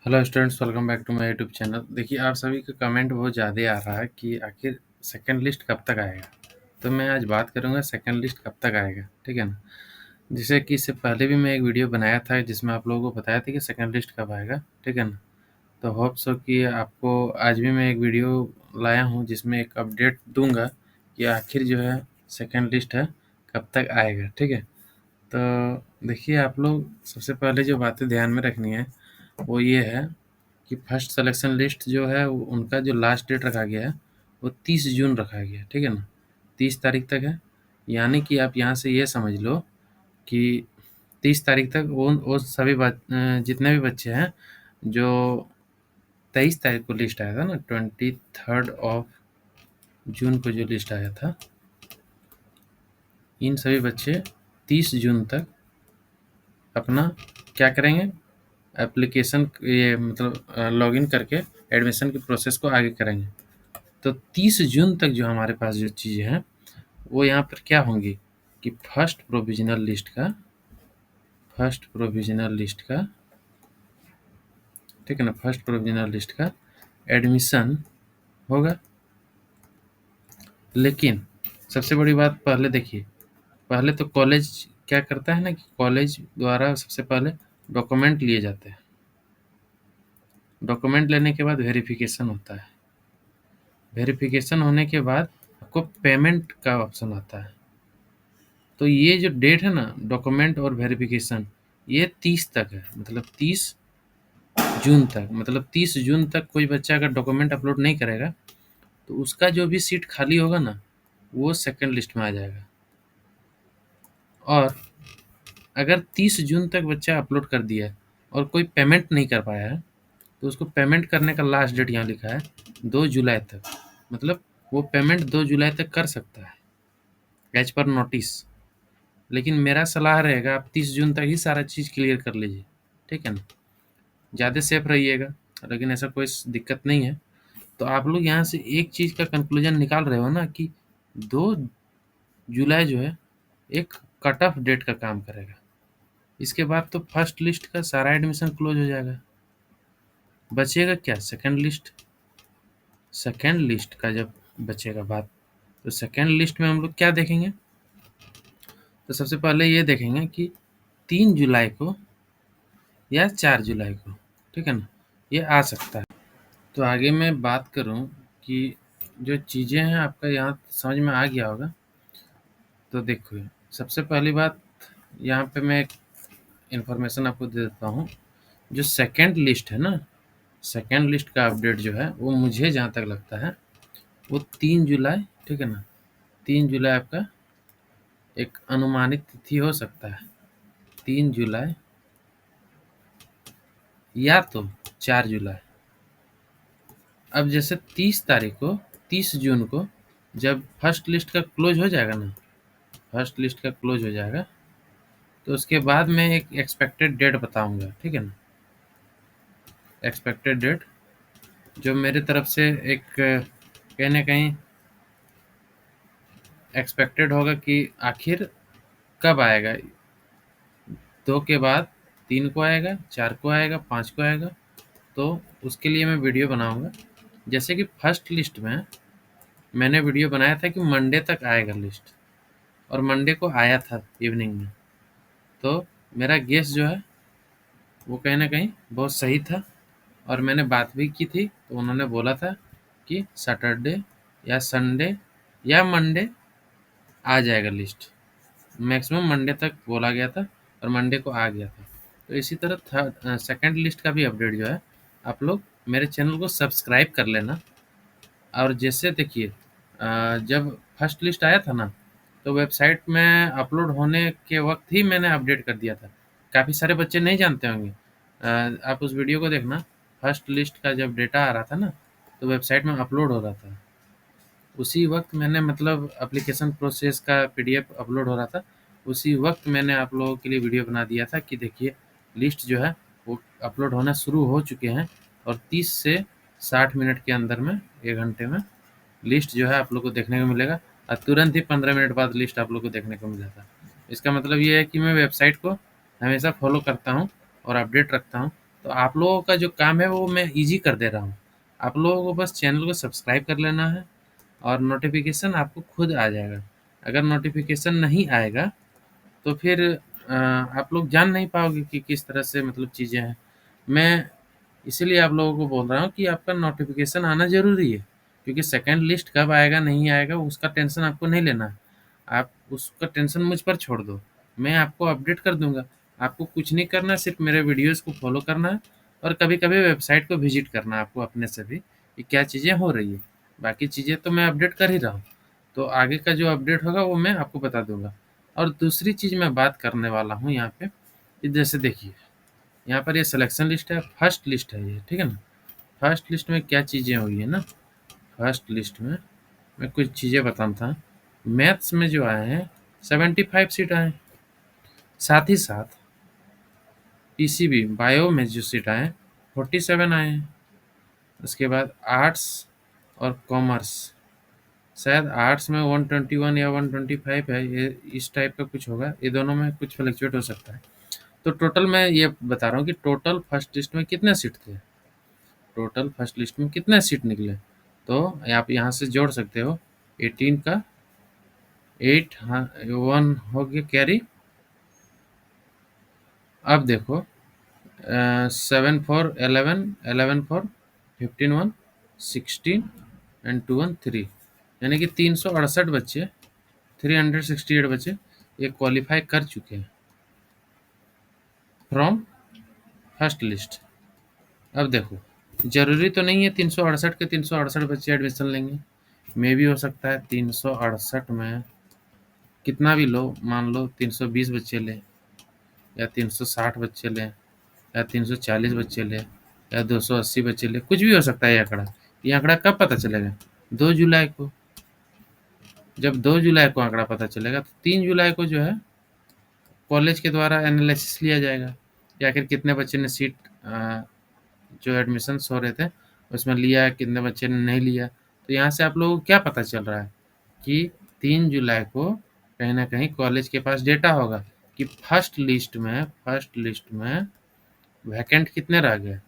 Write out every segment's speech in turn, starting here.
Hello students, welcome back to my YouTube channel. देखिए, आप सभी का कमेंट बहुत ज़्यादा आ रहा है कि आखिर सेकंड लिस्ट कब तक आएगा। तो मैं आज बात करूंगा सेकंड लिस्ट कब तक आएगा, ठीक है ना। जैसे कि इससे पहले भी मैं एक वीडियो बनाया था जिसमें आप लोगों को बताया था कि सेकंड लिस्ट कब आएगा, ठीक है ना। तो होप सो कि आपको आज भी मैं एक वीडियो लाया हूँ जिसमें एक अपडेट दूंगा कि आखिर जो है सेकंड लिस्ट है कब तक आएगा, ठीक है। तो देखिए, आप लोग सबसे पहले जो बातें ध्यान में रखनी है वो ये है कि फर्स्ट सिलेक्शन लिस्ट जो है उनका जो लास्ट डेट रखा गया है वो 30 जून रखा गया है, ठीक है ना। 30 तारीख तक है। यानी कि आप यहाँ से ये समझ लो कि 30 तारीख तक वो सभी जितने भी बच्चे हैं जो 23 तारीख को लिस्ट आया था ना, 23rd ऑफ जून को जो लिस्ट आया था, इन सभी बच्चे 30 जून तक अपना क्या करेंगे, एप्लीकेशन ये मतलब लॉगिन करके एडमिशन के प्रोसेस को आगे करेंगे। तो 30 जून तक जो हमारे पास जो चीज़ें हैं वो यहाँ पर क्या होंगी कि फर्स्ट प्रोविजनल लिस्ट का, ठीक है ना, फर्स्ट प्रोविजनल लिस्ट का एडमिशन होगा। लेकिन सबसे बड़ी बात पहले देखिए, पहले तो कॉलेज क्या करता है ना कि कॉलेज द्वारा सबसे पहले डॉक्यूमेंट लिए जाते हैं। डॉक्यूमेंट लेने के बाद वेरिफिकेशन होता है। वेरिफिकेशन होने के बाद आपको पेमेंट का ऑप्शन आता है। तो ये जो डेट है ना, डॉक्यूमेंट और वेरिफिकेशन, ये 30 तक है, मतलब 30 जून तक। मतलब 30 जून तक कोई बच्चा अगर डॉक्यूमेंट अपलोड नहीं करेगा तो उसका जो भी सीट खाली होगा ना वो सेकंड लिस्ट में आ जाएगा। और अगर 30 जून तक बच्चा अपलोड कर दिया है और कोई पेमेंट नहीं कर पाया है तो उसको पेमेंट करने का लास्ट डेट यहाँ लिखा है 2 जुलाई तक। मतलब वो पेमेंट 2 जुलाई तक कर सकता है एज पर नोटिस। लेकिन मेरा सलाह रहेगा आप 30 जून तक ही सारा चीज़ क्लियर कर लीजिए, ठीक है ना। ज़्यादा सेफ रहिएगा, लेकिन ऐसा कोई दिक्कत नहीं है। तो आप लोग यहाँ से एक चीज़ का कंक्लूजन निकाल रहे हो ना कि 2 जुलाई जो है एक कट ऑफ डेट का काम करेगा। इसके बाद तो फर्स्ट लिस्ट का सारा एडमिशन क्लोज हो जाएगा। बचेगा क्या, सेकंड लिस्ट। सेकंड लिस्ट का जब बचेगा बात, तो सेकंड लिस्ट में हम लोग क्या देखेंगे। तो सबसे पहले ये देखेंगे कि 3 जुलाई को या 4 जुलाई को, ठीक है ना, ये आ सकता है। तो आगे मैं बात करूं कि जो चीज़ें हैं आपका यहाँ समझ में आ गया होगा। तो देखो, सबसे पहली बात यहाँ पे मैं एक इन्फॉर्मेशन आपको दे देता हूँ। जो सेकंड लिस्ट है ना, सेकंड लिस्ट का अपडेट जो है वो मुझे जहाँ तक लगता है वो 3 जुलाई, ठीक है ना, 3 जुलाई आपका एक अनुमानित तिथि हो सकता है। 3 जुलाई या तो 4 जुलाई। अब जैसे 30 जून को जब फर्स्ट लिस्ट का क्लोज हो जाएगा ना, फर्स्ट लिस्ट का क्लोज हो जाएगा तो उसके बाद मैं एक एक्सपेक्टेड डेट बताऊंगा, ठीक है ना। एक्सपेक्टेड डेट जो मेरे तरफ से एक कहीं ना कहीं एक्सपेक्टेड होगा कि आखिर कब आएगा। 2 के बाद 3 को आएगा, 4 को आएगा, 5 को आएगा। तो उसके लिए मैं वीडियो बनाऊंगा। जैसे कि फर्स्ट लिस्ट में मैंने वीडियो बनाया था कि मंडे तक आएगा लिस्ट, और मंडे को आया था इवनिंग में। तो मेरा गेस जो है वो कहीं ना कहीं बहुत सही था। और मैंने बात भी की थी तो उन्होंने बोला था कि सैटरडे या संडे या मंडे आ जाएगा लिस्ट। मैक्सिमम मंडे तक बोला गया था और मंडे को आ गया था। तो इसी तरह सेकंड लिस्ट का भी अपडेट जो है आप लोग मेरे चैनल को सब्सक्राइब कर लेना। और जैसे देखिए, जब फर्स्ट लिस्ट आया था ना तो वेबसाइट में अपलोड होने के वक्त ही मैंने अपडेट कर दिया था। काफ़ी सारे बच्चे नहीं जानते होंगे। आप उस वीडियो को देखना। फर्स्ट लिस्ट का जब डेटा आ रहा था ना तो वेबसाइट में अपलोड हो रहा था। उसी वक्त मैंने मतलब एप्लीकेशन प्रोसेस का पीडीएफ अपलोड हो रहा था, उसी वक्त मैंने आप लोगों के लिए वीडियो बना दिया था कि देखिए लिस्ट जो है वो अपलोड होना शुरू हो चुके हैं। और 30 से 60 मिनट के अंदर में, 1 घंटे में लिस्ट जो है आप लोग को देखने को मिलेगा। और तुरंत ही 15 मिनट बाद लिस्ट आप लोग को देखने को मिल जाता है। इसका मतलब ये है कि मैं वेबसाइट को हमेशा फॉलो करता हूँ और अपडेट रखता हूँ तो आप लोगों का जो काम है वो मैं ईज़ी कर दे रहा हूँ। आप लोगों को बस चैनल को सब्सक्राइब कर लेना है और नोटिफ़िकेशन आपको खुद आ जाएगा। अगर नोटिफ़िकेशन नहीं आएगा तो फिर आप लोग जान नहीं पाओगे कि किस तरह से मतलब चीज़ें हैं। मैं इसीलिए आप लोगों को बोल रहा हूँ कि आपका नोटिफ़िकेशन आना ज़रूरी है, क्योंकि सेकंड लिस्ट कब आएगा, नहीं आएगा उसका टेंशन आपको नहीं लेना है। आप उसका टेंशन मुझ पर छोड़ दो, मैं आपको अपडेट कर दूँगा। आपको कुछ नहीं करना है, सिर्फ़ मेरे वीडियोज़ को फ़ॉलो करना है और कभी-कभी वेबसाइट को विज़िट करना है आपको अपने से भी कि क्या चीज़ें हो रही है। बाकी चीज़ें तो मैं अपडेट कर ही रहा हूँ, तो आगे का जो अपडेट होगा वो मैं आपको बता दूँगा। और दूसरी चीज़ मैं बात करने वाला हूँ यहाँ पे, कि जैसे देखिए, यहाँ पर ये सिलेक्शन लिस्ट है, फर्स्ट लिस्ट है ये, ठीक है ना? फर्स्ट लिस्ट में क्या चीज़ें हुई है ना, फर्स्ट लिस्ट में मैं कुछ चीज़ें बताता हूँ। मैथ्स में जो आए हैं 75 सीट आए हैं। साथ ही साथ पीसीबी बायो में जो सीट आए हैं 47 आए हैं। उसके बाद आर्ट्स और कॉमर्स, शायद आर्ट्स में 121 या 125 है, ये इस टाइप का कुछ होगा। ये दोनों में कुछ फ्लक्चुएट हो सकता है। तो टोटल मैं ये बता रहा हूँ कि टोटल फर्स्ट लिस्ट में कितने सीट थे, टोटल फर्स्ट लिस्ट में कितने सीट निकले। तो आप यहाँ से जोड़ सकते हो 18 का 8, हाँ 1 हो गया कैरी। अब देखो 7 फॉर 11, 11 फॉर 15 1, 16 एंड 2 1 3, यानी कि 368 बच्चे, 368 बच्चे ये क्वालिफाई कर चुके हैं फ्रॉम फर्स्ट लिस्ट। अब देखो, ज़रूरी तो नहीं है 368 के 368 बच्चे एडमिशन लेंगे। मे भी हो सकता है 368 में कितना भी लो, मान लो 320 बच्चे लें या 360 बच्चे लें या 340 बच्चे लें या 280 बच्चे लें, कुछ भी हो सकता है ये आंकड़ा। ये आंकड़ा कब पता चलेगा? 2 जुलाई को। जब 2 जुलाई को आंकड़ा पता चलेगा तो 3 जुलाई को जो है कॉलेज के द्वारा एनालिसिस लिया जाएगा कि आखिर कितने बच्चे ने सीट जो एडमिशन्स हो रहे थे उसमें लिया, कितने बच्चे ने नहीं लिया। तो यहाँ से आप लोगों को क्या पता चल रहा है कि 3 जुलाई को कहीं न कहीं कॉलेज के पास डेटा होगा कि फर्स्ट लिस्ट में वैकेंट कितने रह गए,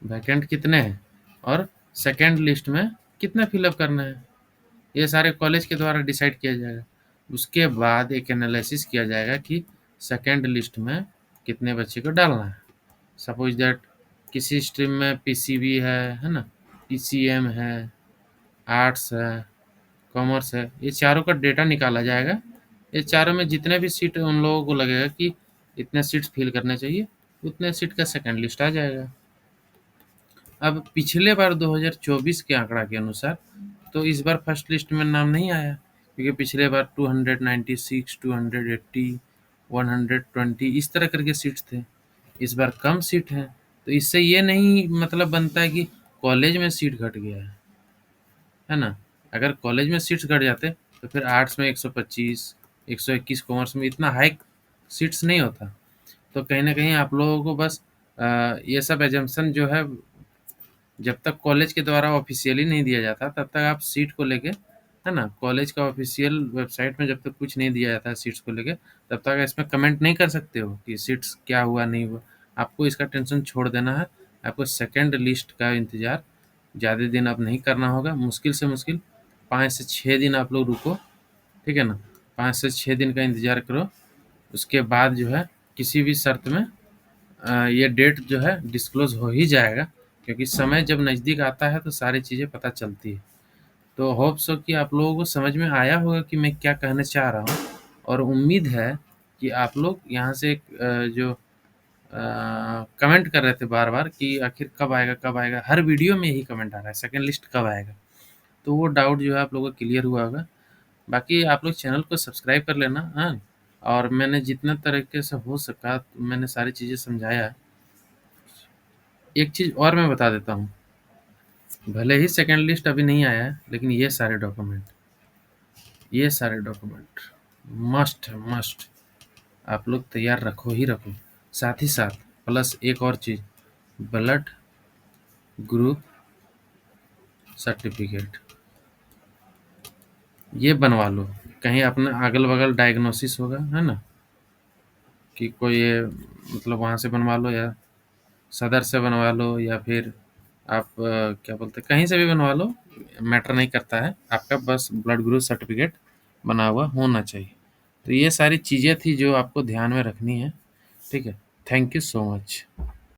वैकेंट कितने हैं और सेकंड लिस्ट में कितना फिलअप करना है। ये सारे कॉलेज के द्वारा डिसाइड किया जाएगा। उसके बाद एक एनालिसिस किया जाएगा कि सेकंड लिस्ट में कितने बच्चे को डालना है। सपोज दैट किसी स्ट्रीम में पीसीबी है ना, पीसीएम है, आर्ट्स है, कॉमर्स है, ये चारों का डेटा निकाला जाएगा। ये चारों में जितने भी सीट उन लोगों को लगेगा कि इतने सीट्स फिल करने चाहिए, उतने सीट का सेकंड लिस्ट आ जाएगा। अब पिछले बार 2024 के आंकड़ा के अनुसार तो इस बार फर्स्ट लिस्ट में नाम नहीं आया, क्योंकि पिछले बार 296, 280, 120 इस तरह करके सीट्स थे। इस बार कम सीट हैं, तो इससे ये नहीं मतलब बनता है कि कॉलेज में सीट घट गया है ना? अगर कॉलेज में सीट्स घट जाते तो फिर आर्ट्स में 125, 121, कॉमर्स में इतना हाई सीट्स नहीं होता। तो कहीं न कहीं आप लोगों को बस ये सब असम्पशन जो है, जब तक कॉलेज के द्वारा ऑफ़िशियली नहीं दिया जाता तब तक आप सीट को लेके, है ना? कॉलेज का ऑफ़िशियल वेबसाइट में जब तक कुछ नहीं दिया जाता है सीट्स को लेके, तब तक इसमें कमेंट नहीं कर सकते हो कि सीट्स क्या हुआ, नहीं हुआ। आपको इसका टेंशन छोड़ देना है। आपको सेकंड लिस्ट का इंतज़ार ज़्यादा दिन अब नहीं करना होगा। मुश्किल से मुश्किल 5 से 6 दिन आप लोग रुको, ठीक है ना? 5 से 6 दिन का इंतज़ार करो। उसके बाद जो है किसी भी शर्त में ये डेट जो है डिस्क्लोज़ हो ही जाएगा, क्योंकि समय जब नज़दीक आता है तो सारी चीज़ें पता चलती है। तो होप सो कि आप लोगों को समझ में आया होगा कि मैं क्या कहना चाह रहा हूँ, और उम्मीद है कि आप लोग यहाँ से जो कमेंट कर रहे थे बार-बार कि आखिर कब आएगा, कब आएगा? हर वीडियो में यही कमेंट आ रहा है, सेकंड लिस्ट कब आएगा? तो वो डाउट जो है आप लोगों का क्लियर हुआ होगा। बाकी आप लोग चैनल को सब्सक्राइब कर लेना, हाँ? और मैंने जितना तरीके से हो सका मैंने सारी चीज़ें समझाया है। एक चीज़ और मैं बता देता हूँ, भले ही सेकंड लिस्ट अभी नहीं आया है, लेकिन ये सारे डॉक्यूमेंट मस्ट है, मस्ट आप लोग तैयार रखो ही रखो। साथ ही साथ प्लस एक और चीज़, ब्लड ग्रुप सर्टिफिकेट ये बनवा लो। कहीं अपना अगल-बगल डायग्नोसिस होगा, है ना? कि कोई मतलब वहाँ से बनवा लो या सदर से बनवा लो या फिर आप क्या बोलते हैं कहीं से भी बनवा लो, मैटर नहीं करता है, आपका बस ब्लड ग्रुप सर्टिफ़िकेट बना हुआ होना चाहिए। तो ये सारी चीज़ें थी जो आपको ध्यान में रखनी है, ठीक है? Thank you so much.